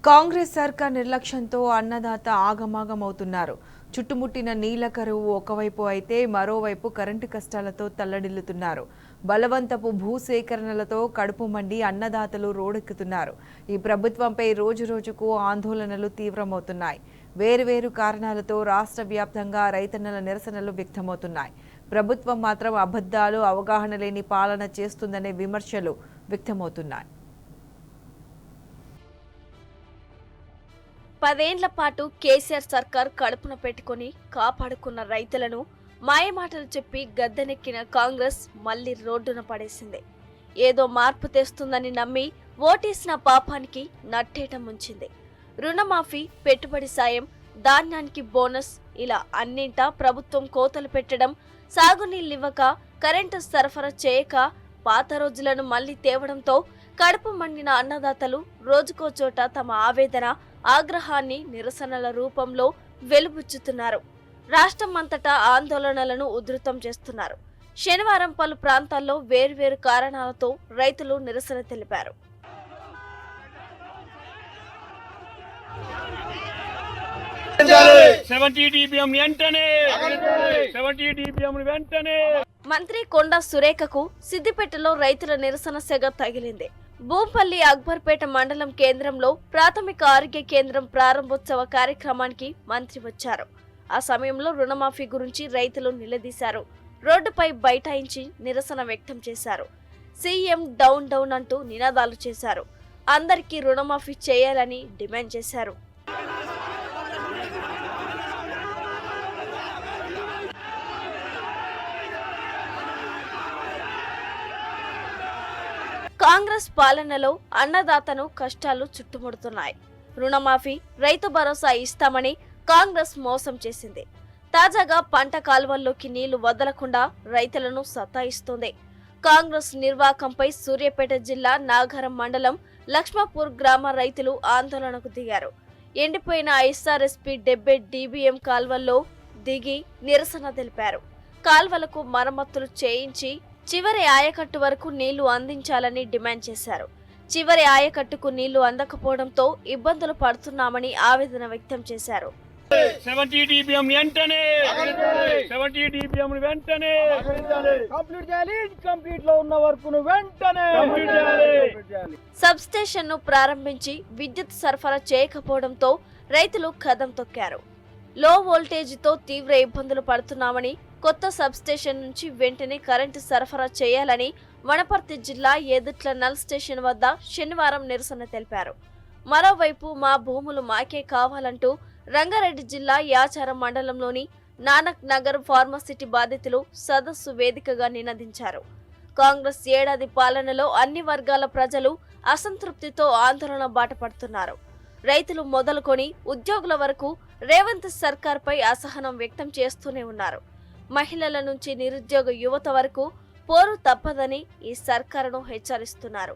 కాంగ్రెస్ సర్కార్ నిర్లక్ష్యంతో అన్నదాత ఆగమాగమవుతున్నారు. చుట్టుముట్టిన నీళ్ల కరువు ఒకవైపు అయితే మరోవైపు కరెంటు కష్టాలతో తల్లడిల్లుతున్నారు. బలవంతపు భూసేకరణలతో కడుపు మండి అన్నదాతలు రోడ్డెక్కుతున్నారు. ఈ ప్రభుత్వంపై రోజురోజుకు ఆందోళనలు తీవ్రమవుతున్నాయి. వేర్వేరు కారణాలతో రాష్ట్ర వ్యాప్తంగా రైతన్నల నిరసనలు వ్యక్తమవుతున్నాయి. ప్రభుత్వం మాత్రం అబద్ధాలు, అవగాహన లేని పాలన చేస్తుందనే విమర్శలు వ్యక్తమవుతున్నాయి. 10 ఏళ్ల పాటు కేసీఆర్ సర్కార్ కడుపున పెట్టుకుని కాపాడుకున్న రైతులను మాయమాటలు చెప్పి గద్దెనెక్కిన కాంగ్రెస్ మళ్లీ రోడ్డున పడేసింది. ఏదో మార్పు తెస్తుందని నమ్మి ఓటేసిన పాపానికి నట్టేట ముంచింది. రుణమాఫీ, పెట్టుబడి సాయం, ధాన్యానికి బోనస్ ఇలా అన్నింటా ప్రభుత్వం కోతలు పెట్టడం, సాగునీళ్ళివ్వక, కరెంటు సరఫరా చేయక పాత రోజులను మళ్లీ తేవడంతో కడుపు మండిన అన్నదాతలు రోజుకో చోట తమ ఆవేదన, ఆగ్రహాన్ని నిరసనల రూపంలో వెలుబుచ్చుతున్నారు. రాష్ట్రం అంతటా ఆందోళనలను ఉధృతం చేస్తున్నారు. శనివారం పలు ప్రాంతాల్లో వేర్వేరు కారణాలతో రైతులు నిరసన తెలిపారు. మంత్రి కొండా సురేఖకు సిద్దిపేటలో రైతుల నిరసన సెగ తగిలింది. భూంపల్లి అక్బర్పేట మండలం కేంద్రంలో ప్రాథమిక ఆరోగ్య కేంద్రం ప్రారంభోత్సవ కార్యక్రమానికి మంత్రి వచ్చారు. ఆ సమయంలో రుణమాఫీ గురించి రైతులు నిలదీశారు. రోడ్డుపై బైఠాయించి నిరసన వ్యక్తం చేశారు. సీఎం డౌన్ డౌన్ అంటూ నినాదాలు చేశారు. అందరికీ రుణమాఫీ చేయాలని డిమాండ్ చేశారు. కాంగ్రెస్ పాలనలో అన్నదాతను కష్టాలు చుట్టుముడుతున్నాయి. రుణమాఫీ, రైతు భరోసా ఇస్తామని కాంగ్రెస్ మోసం చేసింది. తాజాగా పంట కాలువల్లోకి నీళ్లు వదలకుండా రైతులను సతాయిస్తోంది. కాంగ్రెస్ నిర్వాకంపై సూర్యాపేట జిల్లా నాగారం మండలం లక్ష్మాపూర్ గ్రామ రైతులు ఆందోళనకు దిగారు. ఎండిపోయిన ఎస్ఆర్ఎస్పీ 70 DBM కాల్వల్లో దిగి నిరసన తెలిపారు. కాల్వలకు మరమ్మతులు చేయించి చివరి ఆయకట్టు వరకు నీళ్లు అందించాలని డిమాండ్ చేశారు. చివరి ఆయకట్టుకు నీళ్లు అందకపోవడంతో ఇబ్బందులు పడుతున్నామని ఆవేదన వ్యక్తం చేశారు. 70 DBM వెంటనే 70 DBM వెంటనే కంప్లీట్ చేయాలి. కంప్లీట్ లో ఉన్న వర్క్ ను వెంటనే కంప్లీట్ చేయాలి. సబ్ స్టేషన్ ను ప్రారంభించి విద్యుత్ సరఫరా చేయకపోవడంతో రైతులు కదం తొక్కారు. లో వోల్టేజ్తో తీవ్ర ఇబ్బందులు పడుతున్నామని, కొత్త సబ్ స్టేషన్ నుంచి వెంటనే కరెంటు సరఫరా చేయాలని వనపర్తి జిల్లా ఎదుట్ల నల్ స్టేషన్ వద్ద శనివారం నిరసన తెలిపారు. మరోవైపు మా భూములు మాకే కావాలంటూ రంగారెడ్డి జిల్లా యాచారం మండలంలోని నానక్ నగర్ ఫార్మసిటీ బాధితులు సదస్సు వేదికగా నినదించారు. కాంగ్రెస్ ఏడాది పాలనలో అన్ని వర్గాల ప్రజలు అసంతృప్తితో ఆందోళన బాట పడుతున్నారు. రైతులు మొదలుకొని ఉద్యోగుల వరకు రేవంత్ సర్కార్పై అసహనం వ్యక్తం చేస్తూనే ఉన్నారు. మహిళల నుంచి నిరుద్యోగ యువత వరకు పోరు తప్పదని ఈ సర్కారును హెచ్చరిస్తున్నారు.